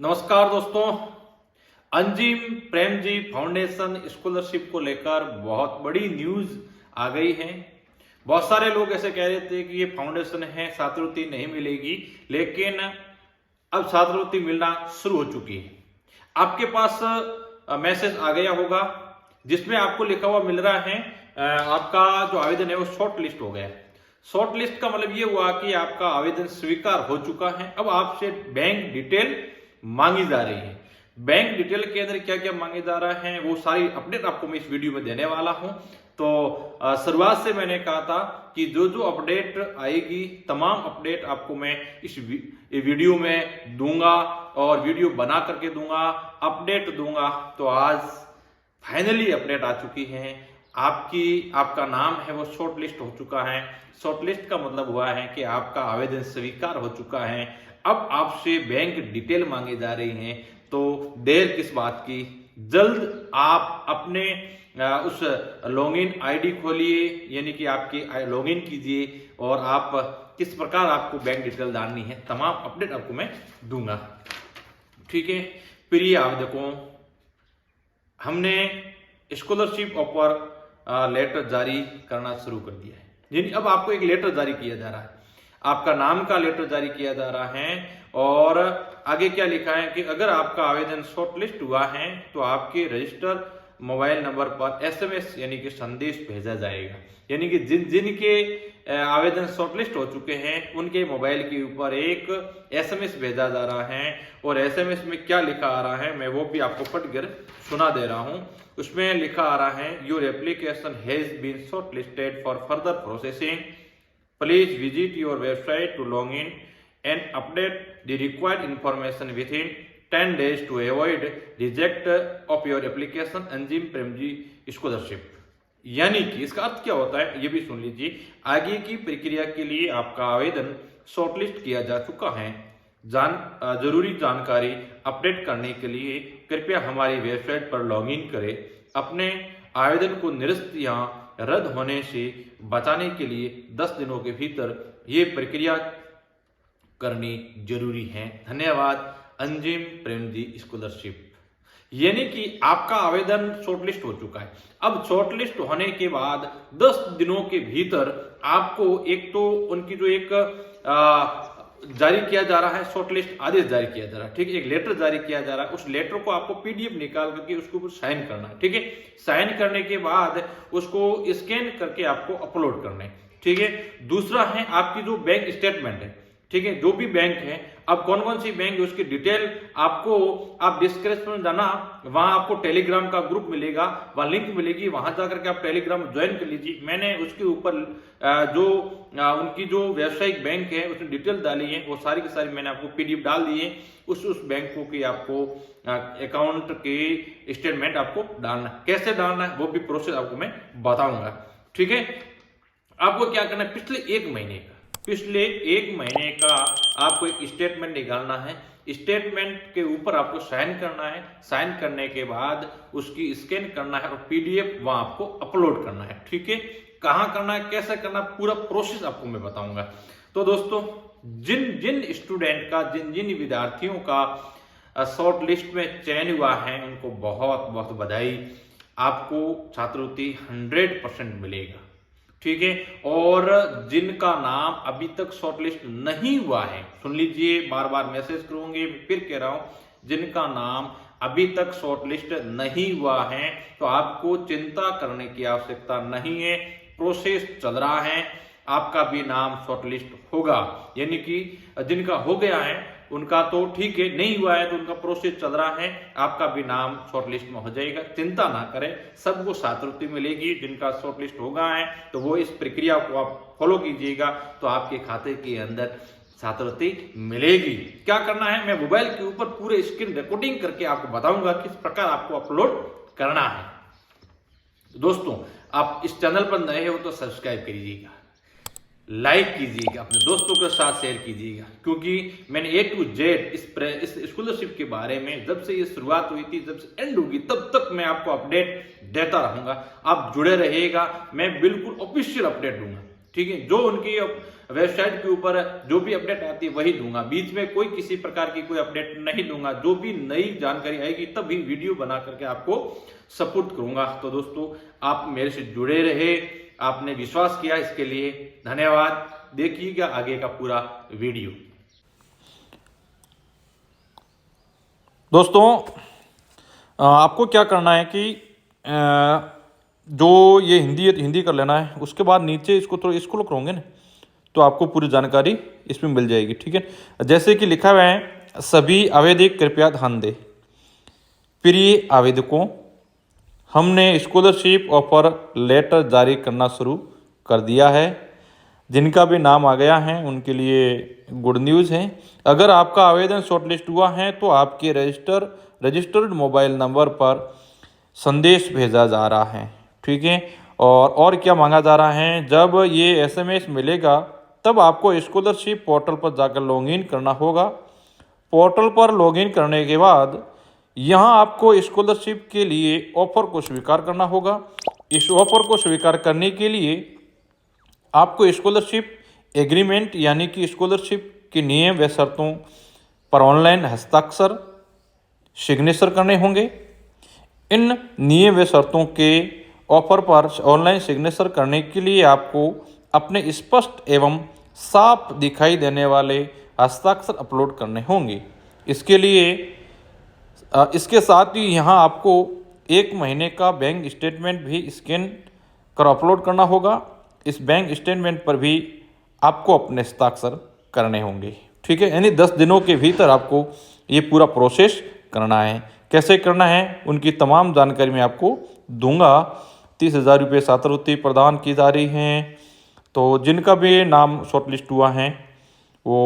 नमस्कार दोस्तों। अंजिम Premji foundation scholarship को लेकर बहुत बड़ी न्यूज आ गई है। बहुत सारे लोग ऐसे कह रहे थे कि ये फाउंडेशन है, छात्रवृत्ति नहीं मिलेगी, लेकिन अब छात्रवृत्ति मिलना शुरू हो चुकी है। आपके पास मैसेज आ गया होगा जिसमें आपको लिखा हुआ मिल रहा है आपका जो आवेदन है वो शॉर्ट लिस्ट हो गया है। शॉर्ट लिस्ट का मतलब ये हुआ कि आपका आवेदन स्वीकार हो चुका है। अब आपसे बैंक डिटेल मांगी जा रही है। बैंक डिटेल के अंदर क्या क्या मांगे जा रहा है वो सारी अपडेट आपको मैं इस वीडियो में देने वाला हूं। तो शुरुआत से मैंने कहा था कि जो जो अपडेट आएगी तमाम अपडेट आपको मैं इस वीडियो में दूंगा और वीडियो बना करके दूंगा, अपडेट दूंगा। तो आज फाइनली अपडेट आ चुकी है। आपका नाम है वो शॉर्ट लिस्ट हो चुका है। शॉर्ट लिस्ट का मतलब हुआ है कि आपका आवेदन स्वीकार हो चुका है। अब आपसे बैंक डिटेल मांगी जा रही है, तो देर किस बात की, जल्द आप अपने उस लॉगिन आईडी खोलिए, यानी कि आपकी लॉगिन कीजिए और आप किस प्रकार आपको बैंक डिटेल डालनी है तमाम अपडेट आपको मैं दूंगा। ठीक है प्रिय आवेदकों, हमने स्कॉलरशिप ऑफर लेटर जारी करना शुरू कर दिया है। यानी अब आपको एक लेटर जारी किया जा रहा है, आपका नाम का लेटर जारी किया जा रहा है और आगे क्या लिखा है कि अगर आपका आवेदन शॉर्टलिस्ट हुआ है तो आपके रजिस्टर मोबाइल नंबर पर एसएमएस यानी कि संदेश भेजा जाएगा। यानी कि जिनके आवेदन शॉर्टलिस्ट हो चुके हैं उनके मोबाइल के ऊपर एक एसएमएस भेजा जा रहा है और एसएमएस में क्या लिखा आ रहा है मैं वो भी आपको पढ़कर सुना दे रहा हूं। उसमें लिखा आ रहा है, your application has been shortlisted for further processing, please visit your website to log in and update the required information within 10 days to avoid reject of your application Azim Premji scholarship. यानी कि इसका अर्थ क्या होता है ये भी सुन लीजिए। आगे की प्रक्रिया के लिए आपका आवेदन शॉर्टलिस्ट किया जा चुका है। जरूरी जानकारी अपडेट करने के लिए कृपया हमारी वेबसाइट पर लॉगिन करें। अपने आवेदन को निरस्त या रद्द होने से बचाने के लिए 10 दिनों के भीतर ये प्रक्रिया करनी जरूरी है। धन्यवाद अंजिम प्रेमजी स्कॉलरशिप। यानी कि आपका आवेदन शॉर्टलिस्ट हो चुका है। अब शॉर्टलिस्ट होने के बाद 10 दिनों के भीतर आपको एक तो उनकी जो एक जारी किया जा रहा है शॉर्टलिस्ट आदेश जारी किया जा रहा है। ठीक है, एक लेटर जारी किया जा रहा है। उस लेटर को आपको पीडीएफ निकाल करके उसके ऊपर साइन करना है। ठीक है, साइन करने के बाद उसको स्कैन करके आपको अपलोड करना है। ठीक है, दूसरा है आपकी जो बैंक स्टेटमेंट है। ठीक है, जो भी बैंक है, अब कौन कौन सी बैंक है उसकी डिटेल आपको आप डिस्क्रिप्शन में जाना, वहां आपको टेलीग्राम का ग्रुप मिलेगा, वहां लिंक मिलेगी, वहां जाकर के आप टेलीग्राम ज्वाइन कर लीजिए। मैंने उसके ऊपर जो उनकी जो व्यावसायिक बैंक है उसमें डिटेल डाली है, वो सारी की सारी मैंने आपको पीडीएफ डाल दी है। उस बैंकों की आपको अकाउंट के स्टेटमेंट आपको डालना है। कैसे डालना है वो भी प्रोसेस आपको मैं बताऊंगा। ठीक है, आपको क्या करना है, पिछले एक महीने का आपको एक स्टेटमेंट निकालना है। स्टेटमेंट के ऊपर आपको साइन करना है। साइन करने के बाद उसकी स्कैन करना है और पीडीएफ वहां आपको अपलोड करना है। ठीक है, कहां करना है, कैसे करना, पूरा प्रोसेस आपको मैं बताऊंगा। तो दोस्तों, जिन स्टूडेंट का जिन विद्यार्थियों का शॉर्ट लिस्ट में चयन हुआ है उनको बहुत बहुत बधाई। आपको छात्रवृत्ति 100% मिलेगा। ठीक है, और जिनका नाम अभी तक शॉर्टलिस्ट नहीं हुआ है, सुन लीजिए, बार बार मैसेज करूंगे, फिर कह रहा हूं, जिनका नाम अभी तक शॉर्टलिस्ट नहीं हुआ है तो आपको चिंता करने की आवश्यकता नहीं है। प्रोसेस चल रहा है, आपका भी नाम शॉर्टलिस्ट होगा। यानी कि जिनका हो गया है उनका तो ठीक है, नहीं हुआ है तो उनका प्रोसेस चल रहा है, आपका भी नाम शॉर्टलिस्ट में हो जाएगा। चिंता ना करें, सबको छात्रवृत्ति मिलेगी। जिनका शॉर्टलिस्ट होगा है तो वो इस प्रक्रिया को आप फॉलो कीजिएगा तो आपके खाते के अंदर छात्रवृत्ति मिलेगी। क्या करना है मैं मोबाइल के ऊपर पूरे स्क्रीन रिकॉर्डिंग करके आपको बताऊंगा किस प्रकार आपको अपलोड करना है। दोस्तों, आप इस चैनल पर नए हो तो सब्सक्राइब करिएगा, लाइक कीजिएगा, अपने दोस्तों के साथ शेयर कीजिएगा, क्योंकि मैंने A to Z इस स्कॉलरशिप के बारे में जब से ये शुरुआत हुई थी, जब से एंड होगी, तब तक मैं आपको अपडेट देता रहूंगा। आप जुड़े रहिएगा, मैं बिल्कुल ऑफिशियल अपडेट दूंगा। ठीक है, जो उनकी वेबसाइट के ऊपर जो भी अपडेट आती है वही दूंगा, बीच में कोई किसी प्रकार की कोई अपडेट नहीं दूंगा। जो भी नई जानकारी आएगी तभी वीडियो बना करके आपको सपोर्ट करूंगा। तो दोस्तों आप मेरे से जुड़े रहे, आपने विश्वास किया, इसके लिए धन्यवाद। देखिएगा आगे का पूरा वीडियो। दोस्तों आपको क्या करना है कि जो ये हिंदी कर लेना है, उसके बाद नीचे इसको थोड़ा स्क्रॉल करोगे ना तो आपको पूरी जानकारी इसमें मिल जाएगी। ठीक है, जैसे कि लिखा हुआ है, सभी आवेदक कृपया ध्यान दें। प्रिय आवेदकों, हमने स्कॉलरशिप ऑफर लेटर जारी करना शुरू कर दिया है। जिनका भी नाम आ गया है उनके लिए गुड न्यूज़ है। अगर आपका आवेदन शॉर्टलिस्ट हुआ है तो आपके रजिस्टर्ड मोबाइल नंबर पर संदेश भेजा जा रहा है। ठीक है, और क्या मांगा जा रहा है, जब ये एसएमएस मिलेगा तब आपको स्कॉलरशिप पोर्टल पर जाकर लॉगिन करना होगा। पोर्टल पर लॉगिन करने के बाद यहाँ आपको स्कॉलरशिप के लिए ऑफर को स्वीकार करना होगा। इस ऑफर को स्वीकार करने के लिए आपको स्कॉलरशिप एग्रीमेंट यानी कि स्कॉलरशिप के नियम व शर्तों पर ऑनलाइन हस्ताक्षर सिग्नेचर करने होंगे। इन नियम व शर्तों के ऑफर पर ऑनलाइन सिग्नेचर करने के लिए आपको अपने स्पष्ट एवं साफ दिखाई देने वाले हस्ताक्षर अपलोड करने होंगे। इसके लिए इसके साथ ही यहाँ आपको 1 महीने का बैंक स्टेटमेंट भी स्कैन कर अपलोड करना होगा। इस बैंक स्टेटमेंट पर भी आपको अपने हस्ताक्षर करने होंगे। ठीक है, यानी 10 दिनों के भीतर आपको ये पूरा प्रोसेस करना है। कैसे करना है उनकी तमाम जानकारी मैं आपको दूंगा। 30,000 रुपये छात्रवृत्ति प्रदान की जा रही हैं। तो जिनका भी नाम शॉर्टलिस्ट हुआ है वो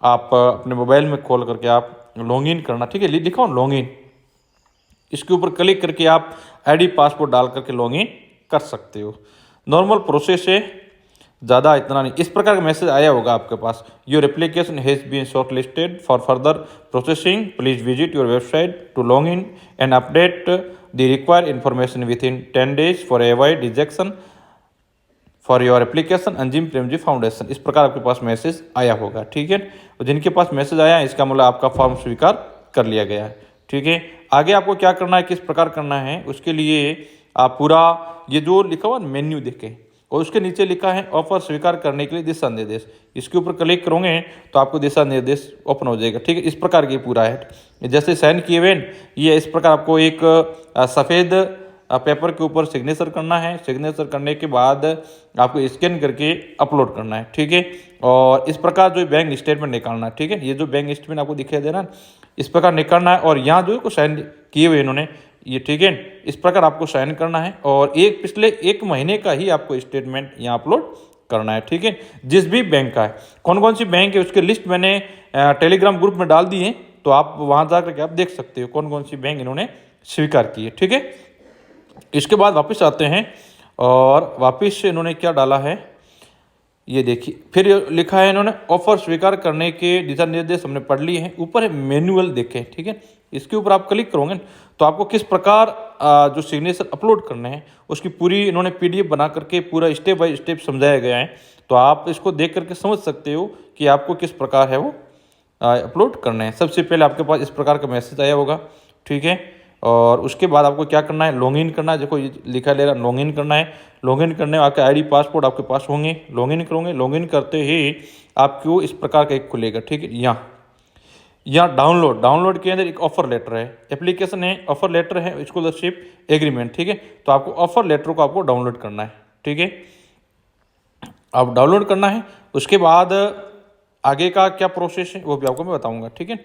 आप अपने मोबाइल में खोल करके आप लॉगिन करना। ठीक है, लिखा हो लॉगिन, इसके ऊपर क्लिक करके आप आईडी पासवर्ड डाल करके लॉगिन कर सकते हो। नॉर्मल प्रोसेस है, ज़्यादा इतना नहीं। इस प्रकार का मैसेज आया होगा आपके पास, your application has been shortlisted for further processing, please visit your website to log in and update the required information within 10 days for avoid rejection for your application Azim Premji foundation. इस प्रकार आपके पास message आया होगा। ठीक है, तो जिनके पास message आया है इसका मतलब आपका फॉर्म स्वीकार कर लिया गया है। ठीक है, आगे आपको क्या करना है, किस प्रकार करना है, उसके लिए आप पूरा ये जो लिखा हुआ मेन्यू देखें और उसके नीचे लिखा है ऑफर स्वीकार करने के लिए दिशा निर्देश, इसके ऊपर क्लिक करोगे तो आपको दिशा निर्देश ओपन हो जाएगा। ठीक है, इस प्रकार की पूरा है। जैसे साइन किए हुए ये इस प्रकार आपको एक सफ़ेद पेपर के ऊपर सिग्नेचर करना है। सिग्नेचर करने के बाद आपको स्कैन करके अपलोड करना है। ठीक है, और इस प्रकार जो बैंक स्टेटमेंट निकालना है। ठीक है, ये जो बैंक स्टेटमेंट आपको दिखाई दे रहा है इस प्रकार निकालना है और यहाँ जो है साइन किए हुए इन्होंने ये। ठीक है, इस प्रकार आपको साइन करना है और पिछले 1 महीने का ही आपको स्टेटमेंट यहाँ अपलोड करना है। ठीक है, जिस भी बैंक का है, कौन कौन सी बैंक है उसके लिस्ट मैंने टेलीग्राम ग्रुप में डाल दी है, तो आप वहाँ जा करके आप देख सकते हो कौन कौन सी बैंक इन्होंने स्वीकार की है। ठीक है, इसके बाद वापस आते हैं और वापस से इन्होंने क्या डाला है ये देखिए, फिर लिखा है इन्होंने ऑफर स्वीकार करने के दिशा निर्देश हमने पढ़ लिए हैं। ऊपर है मैनुअल देखें। ठीक है, इसके ऊपर आप क्लिक करोगे तो आपको किस प्रकार जो सिग्नेचर अपलोड करने हैं उसकी पूरी इन्होंने PDF बना करके पूरा स्टेप बाय स्टेप समझाया गया है। तो आप इसको देख करके समझ सकते हो कि आपको किस प्रकार है वो अपलोड करना है। सबसे पहले आपके पास इस प्रकार का मैसेज आया होगा। ठीक है, और उसके बाद आपको क्या करना है, लॉगिन करना है। देखो ये लिखा ले रहा लॉगिन करना है। लॉगिन करने में आपके आईडी पासवर्ड आपके पास होंगे। लॉगिन करोगे, लॉगिन करते ही आपको इस प्रकार का एक खुलेगा। ठीक है, यहाँ डाउनलोड के अंदर एक ऑफर लेटर है, एप्लीकेशन है, ऑफर लेटर है, स्कॉलरशिप एग्रीमेंट। ठीक है, तो आपको ऑफर लेटर को आपको डाउनलोड करना है। ठीक है, आप डाउनलोड करना है। उसके बाद आगे का क्या प्रोसेस है वो भी आपको मैं बताऊंगा। ठीक है,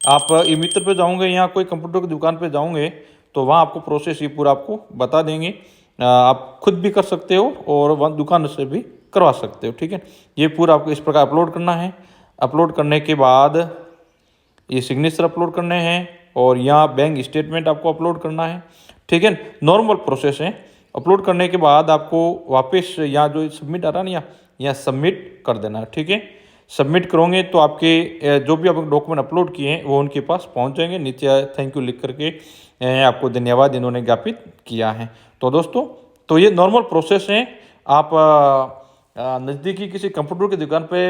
आप ई मित्र पे जाओगे या कोई कंप्यूटर की दुकान पे जाओगे तो वहाँ आपको प्रोसेस ये पूरा आपको बता देंगे। आप खुद भी कर सकते हो और वहाँ दुकान से भी करवा सकते हो। ठीक है, ये पूरा आपको इस प्रकार अपलोड करना है। अपलोड करने के बाद ये सिग्नेचर अपलोड करने हैं और यहाँ बैंक स्टेटमेंट आपको अपलोड करना है। ठीक है, नॉर्मल प्रोसेस है। अपलोड करने के बाद आपको वापस यहाँ जो सबमिट आ रहा है ना, यहाँ सबमिट कर देना है। ठीक है, सबमिट करोगे तो आपके जो भी आपने डॉक्यूमेंट अपलोड किए हैं वो उनके पास पहुंच जाएंगे। नीचे थैंक यू लिख करके आपको धन्यवाद इन्होंने ज्ञापित किया है। तो दोस्तों, तो ये नॉर्मल प्रोसेस है। आप नज़दीकी किसी कंप्यूटर की दुकान पे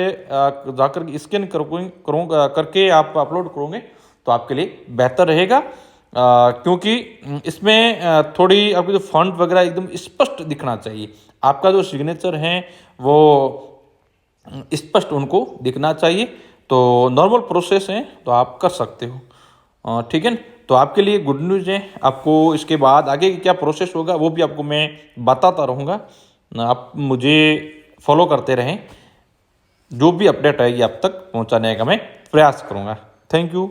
जाकर स्कैन करके आप अपलोड करोगे तो आपके लिए बेहतर रहेगा, क्योंकि इसमें थोड़ी आपके जो फॉन्ट वगैरह एकदम स्पष्ट दिखना चाहिए। आपका जो सिग्नेचर है वो स्पष्ट उनको दिखना चाहिए। तो नॉर्मल प्रोसेस है, तो आप कर सकते हो, ठीक है ना। तो आपके लिए गुड न्यूज़ है। आपको इसके बाद आगे क्या प्रोसेस होगा वो भी आपको मैं बताता रहूँगा। आप मुझे फॉलो करते रहें, जो भी अपडेट आएगी आप तक पहुँचाने का मैं प्रयास करूँगा। Thank you.